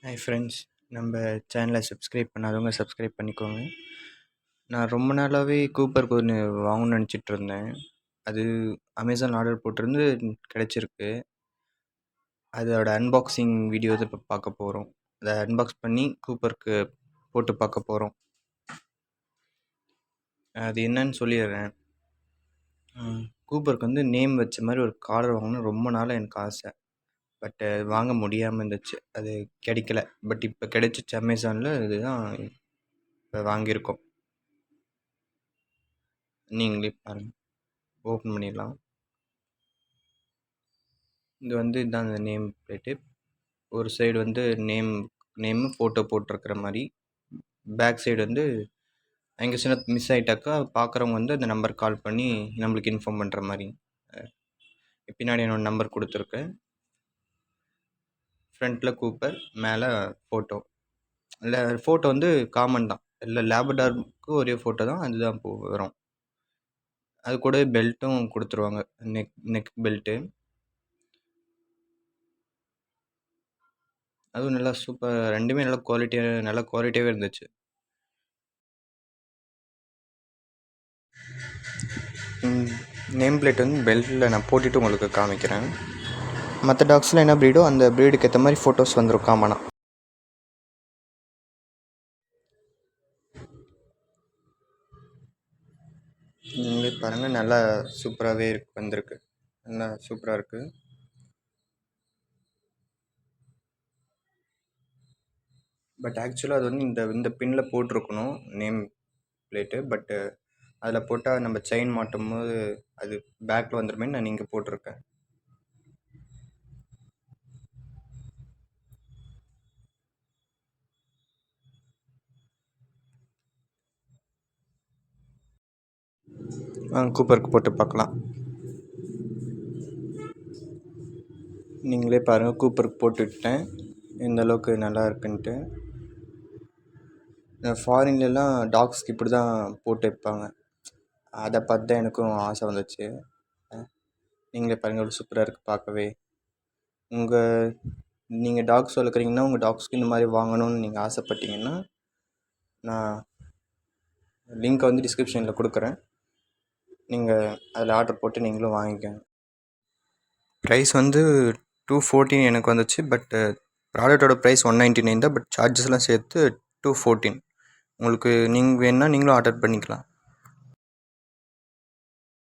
Hi friends, நம்ம சேனலை subscribe பண்ணாதவங்க சப்ஸ்கிரைப் பண்ணிக்கோங்க. நான் ரொம்ப நாளாகவே கூப்பருக்கு ஒன்று வாங்கணும்னு நினச்சிட்டு இருந்தேன். அது அமேசான் ஆர்டர் போட்டிருந்து கிடச்சிருக்கு. அதோட அன்பாக்சிங் வீடியோ தான் இப்போ பார்க்க போகிறோம். அதை அன்பாக்ஸ் பண்ணி கூப்பருக்கு போட்டு பார்க்க போகிறோம். அது என்னன்னு சொல்லிடுறேன். கூப்பருக்கு வந்து நேம் வச்ச மாதிரி ஒரு காலர் வாங்கணும்னு ரொம்ப நாளாக எனக்கு ஆசை. பட் வாங்க முடியாமல் இருந்துச்சு, அது கிடைக்கல. பட் இப்போ கிடைச்சிச்சு அமேசானில். இதுதான் இப்போ வாங்கியிருக்கோம். நீங்களே பாருங்கள். ஓப்பன் பண்ணிடலாம். இது வந்து இதுதான் அந்த நேம் பிளேட்டு. ஒரு சைடு வந்து நேமு ஃபோட்டோ போட்டிருக்கிற மாதிரி, பேக் சைடு வந்து எங்கே சின்ன மிஸ் ஆகிட்டாக்கா பார்க்குறவங்க வந்து அந்த நம்பர் கால் பண்ணி நம்மளுக்கு இன்ஃபார்ம் பண்ணுற மாதிரி. பின்னாடி என்னோடய நம்பர் கொடுத்துருக்கேன். ஃப்ரண்ட்டில் கூப்பர், மேலே ஃபோட்டோ. இல்லை, ஃபோட்டோ வந்து காமன் தான். இல்லை, லேபடாருக்கு ஒரே ஃபோட்டோ தான், அதுதான் வரும். அது கூட பெல்ட்டும் கொடுத்துருவாங்க, நெக் பெல்ட்டு. அதுவும் நல்லா சூப்பர், ரெண்டுமே நல்லா குவாலிட்டியாகவே இருந்துச்சு. நேம் பிளேட் வந்து பெல்ட்டில் நான் போட்டுட்டு உங்களுக்கு காமிக்கிறேன். மற்ற டாக்ஸில் என்ன ப்ரீடோ அந்த ப்ரீடுக்கு ஏற்ற மாதிரி ஃபோட்டோஸ் வந்துடும் காமனாக. நீங்களே பாருங்கள், நல்லா சூப்பராகவே வந்திருக்கு. நல்லா சூப்பராக இருக்குது. பட் ஆக்சுவலாக அது வந்து இந்த பின்னில் போட்டிருக்கணும் நேம் பிளேட்டு. பட்டு அதில் போட்டால் நம்ம செயின் மாட்டும் போது அது பேக்கில் வந்துடுமே, நான் இங்கே போட்டிருக்கேன். கூப்பருக்கு போட்டு பார்க்கலாம். நீங்களே பாருங்கள், கூப்பருக்கு போட்டுவிட்டேன் எந்த அளவுக்கு நல்லா இருக்குன்ட்டு. ஃபாரின்லலாம் டாக்ஸ்க்கு இப்படி தான் போட்டு வைப்பாங்க. அதை பார்த்து தான் எனக்கும் ஆசை வந்துச்சு. நீங்களே பாருங்கள், எவ்வளோ சூப்பராக இருக்குது பார்க்கவே. நீங்கள் டாக்ஸ் வளர்க்குறீங்கன்னா உங்கள் டாக்ஸ்க்கு இந்த மாதிரி வாங்கணும்னு நீங்கள் ஆசைப்பட்டீங்கன்னா, நான் லிங்க்கை வந்து டிஸ்கிரிப்ஷனில் கொடுக்குறேன். நீங்கள் அதில் ஆர்டர் போட்டு நீங்களும் வாங்கிக்கோங்க. ப்ரைஸ் வந்து 214 எனக்கு வந்துச்சு. பட்டு ப்ராடக்டோட ப்ரைஸ் 199 தான். பட் சார்ஜஸ்லாம் சேர்த்து 214. உங்களுக்கு நீங்கள் வேணுன்னா நீங்களும் ஆர்டர் பண்ணிக்கலாம்.